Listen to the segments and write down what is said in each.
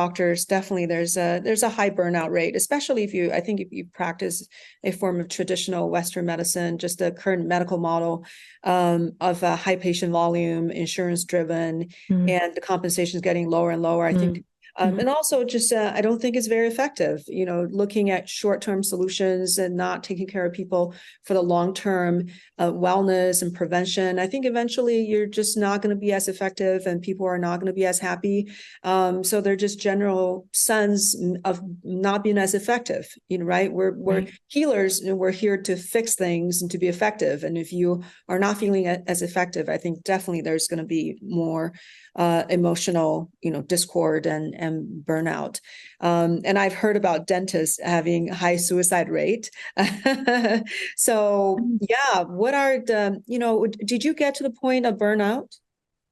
doctors, definitely there's a high burnout rate, especially if you practice a form of traditional Western medicine, just the current medical model of a high patient volume, insurance driven, Mm, and the compensation is getting lower and lower. I think mm, mm. and also just I don't think it's very effective, looking at short-term solutions and not taking care of people for the long-term wellness and prevention. I think eventually you're just not going to be as effective and people are not going to be as happy. So they're just general signs of not being as effective, right? We're Right. healers and we're here to fix things and to be effective. And if you are not feeling as effective, I think definitely there's going to be more emotional, discord and burnout. And I've heard about dentists having high suicide rate. So Mm. yeah, did you get to the point of burnout?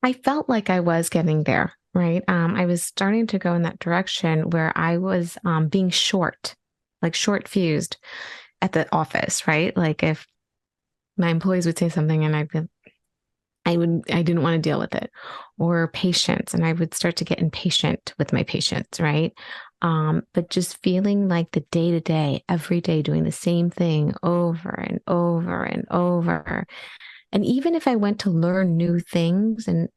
I felt like I was getting there, right? I was starting to go in that direction where I was being like short fused at the office, right? Like if my employees would say something and I didn't want to deal with it, or patients, and I would start to get impatient with my patients, right? But just feeling like the day to day, every day, doing the same thing over and over and over. And even if I went to learn new things, and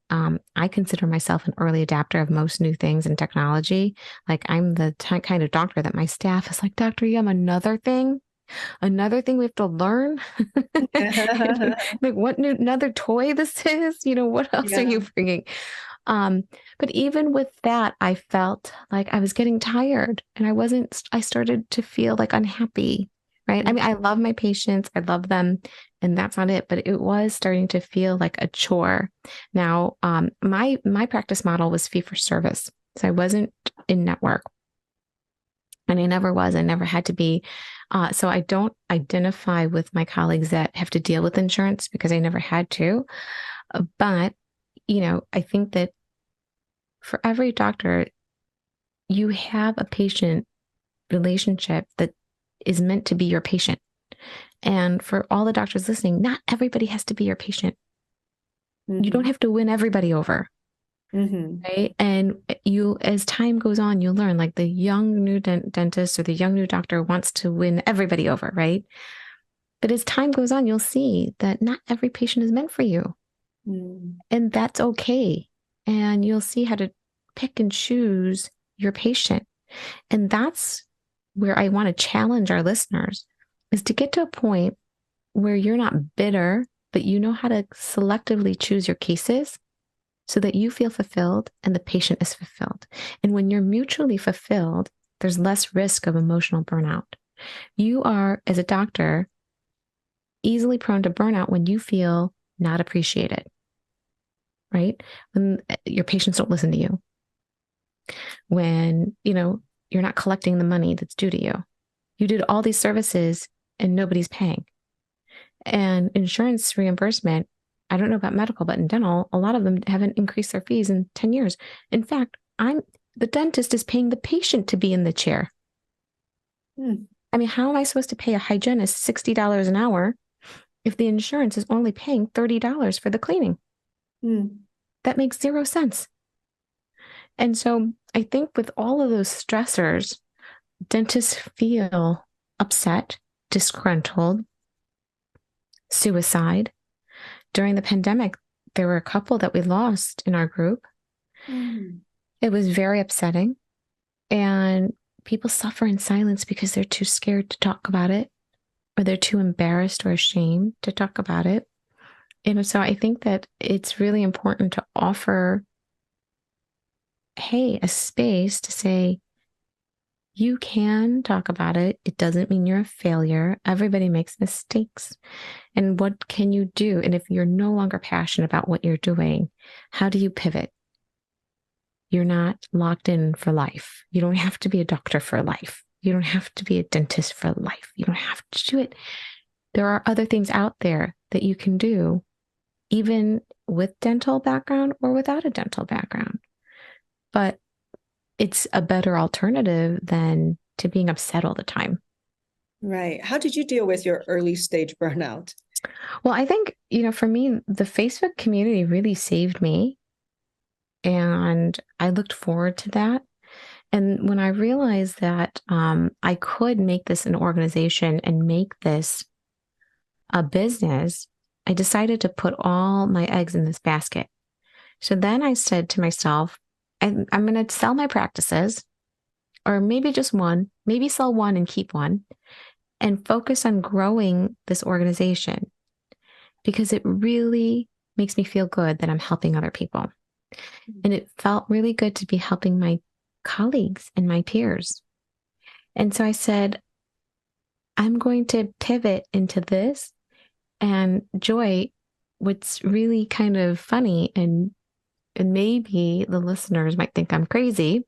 I consider myself an early adapter of most new things in technology, like I'm the kind of doctor that my staff is like, Dr. Yum, another thing we have to learn. Like what new another toy this is, what else are Yeah. you bringing? Um, but even with that, I felt like I was getting tired and I started to feel like unhappy, right? I mean, I love my patients, I love them, and that's not it, but it was starting to feel like a chore. Now, my practice model was fee for service. So I wasn't in network. And I never was. I never had to be. So I don't identify with my colleagues that have to deal with insurance because I never had to. But, I think that for every doctor, you have a patient relationship that is meant to be your patient. And for all the doctors listening, not everybody has to be your patient. You don't Mm-hmm. have to win everybody over. Mm-hmm. Right. And as time goes on, you learn like the young new dentist or the young new doctor wants to win everybody over. Right. But as time goes on, you'll see that not every patient is meant for you. Mm-hmm. And that's okay. And you'll see how to pick and choose your patient. And that's where I want to challenge our listeners is to get to a point where you're not bitter, but you know how to selectively choose your cases so that you feel fulfilled and the patient is fulfilled. And when you're mutually fulfilled, there's less risk of emotional burnout. You are, as a doctor, easily prone to burnout when you feel not appreciated, right? When your patients don't listen to you, when, you're not collecting the money that's due to you. You did all these services and nobody's paying. And insurance reimbursement, I don't know about medical, but in dental, a lot of them haven't increased their fees in 10 years. In fact, the dentist is paying the patient to be in the chair. I mean, how am I supposed to pay a hygienist $60 an hour if the insurance is only paying $30 for the cleaning? Mm-hmm. That makes zero sense. And so I think with all of those stressors, dentists feel upset, disgruntled, suicide. During the pandemic, there were a couple that we lost in our group. Mm-hmm. It was very upsetting. And people suffer in silence because they're too scared to talk about it, or they're too embarrassed or ashamed to talk about it. So I think that it's really important to offer, hey, a space to say, you can talk about it. It doesn't mean you're a failure. Everybody makes mistakes. And what can you do? And if you're no longer passionate about what you're doing, how do you pivot? You're not locked in for life. You don't have to be a doctor for life. You don't have to be a dentist for life. You don't have to do it. There are other things out there that you can do, even with dental background or without a dental background. But it's a better alternative than to being upset all the time. Right. How did you deal with your early stage burnout? Well, I think, for me, the Facebook community really saved me. And I looked forward to that. And when I realized that I could make this an organization and make this a business, I decided to put all my eggs in this basket. So then I said to myself, I'm going to sell my practices, or maybe just one, maybe sell one and keep one, and focus on growing this organization because it really makes me feel good that I'm helping other people. And it felt really good to be helping my colleagues and my peers. And so I said, I'm going to pivot into this. And Joy, what's really kind of funny, and maybe the listeners might think I'm crazy,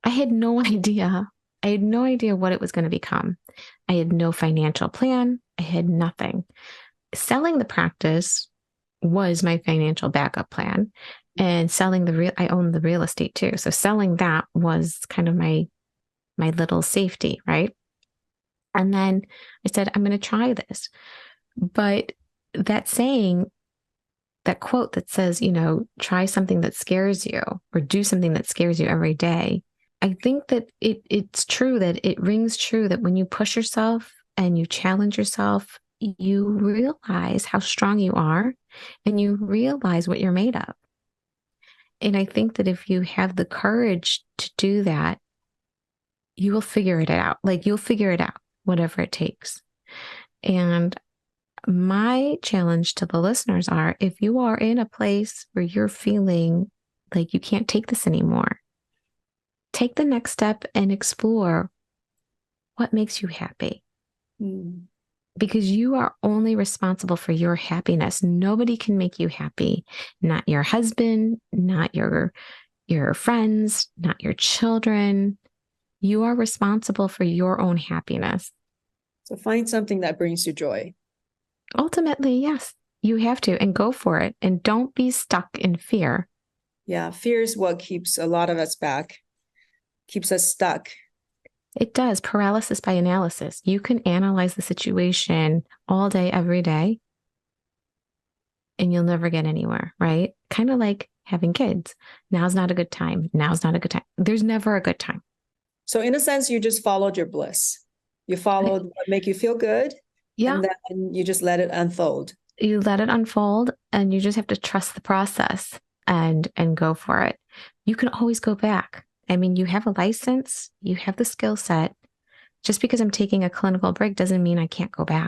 I had no idea. I had no idea what it was going to become. I had no financial plan. I had nothing. Selling the practice was my financial backup plan. And selling I own the real estate too. So selling that was kind of my little safety, right? And then I said, I'm going to try this. But that saying, that quote that says, try something that scares you or do something that scares you every day. I think that it's true, that it rings true that when you push yourself and you challenge yourself, you realize how strong you are and you realize what you're made of. And I think that if you have the courage to do that, you will figure it out. Like you'll figure it out, whatever it takes. And my challenge to the listeners are, if you are in a place where you're feeling like you can't take this anymore, take the next step and explore what makes you happy. Because you are only responsible for your happiness. Nobody can make you happy. Not your husband, not your friends, not your children. You are responsible for your own happiness. So find something that brings you joy. Ultimately, yes, you have to, and go for it. And don't be stuck in fear. Yeah, fear is what keeps a lot of us back, keeps us stuck. It does. Paralysis by analysis. You can analyze the situation all day, every day, and you'll never get anywhere, right? Kind of like having kids. Now's not a good time. Now's not a good time. There's never a good time. So in a sense, you just followed your bliss. You followed what make you feel good. Yeah. And then you just let it unfold. You let it unfold, and you just have to trust the process and go for it. You can always go back. I mean, you have a license, you have the skill set. Just because I'm taking a clinical break doesn't mean I can't go back.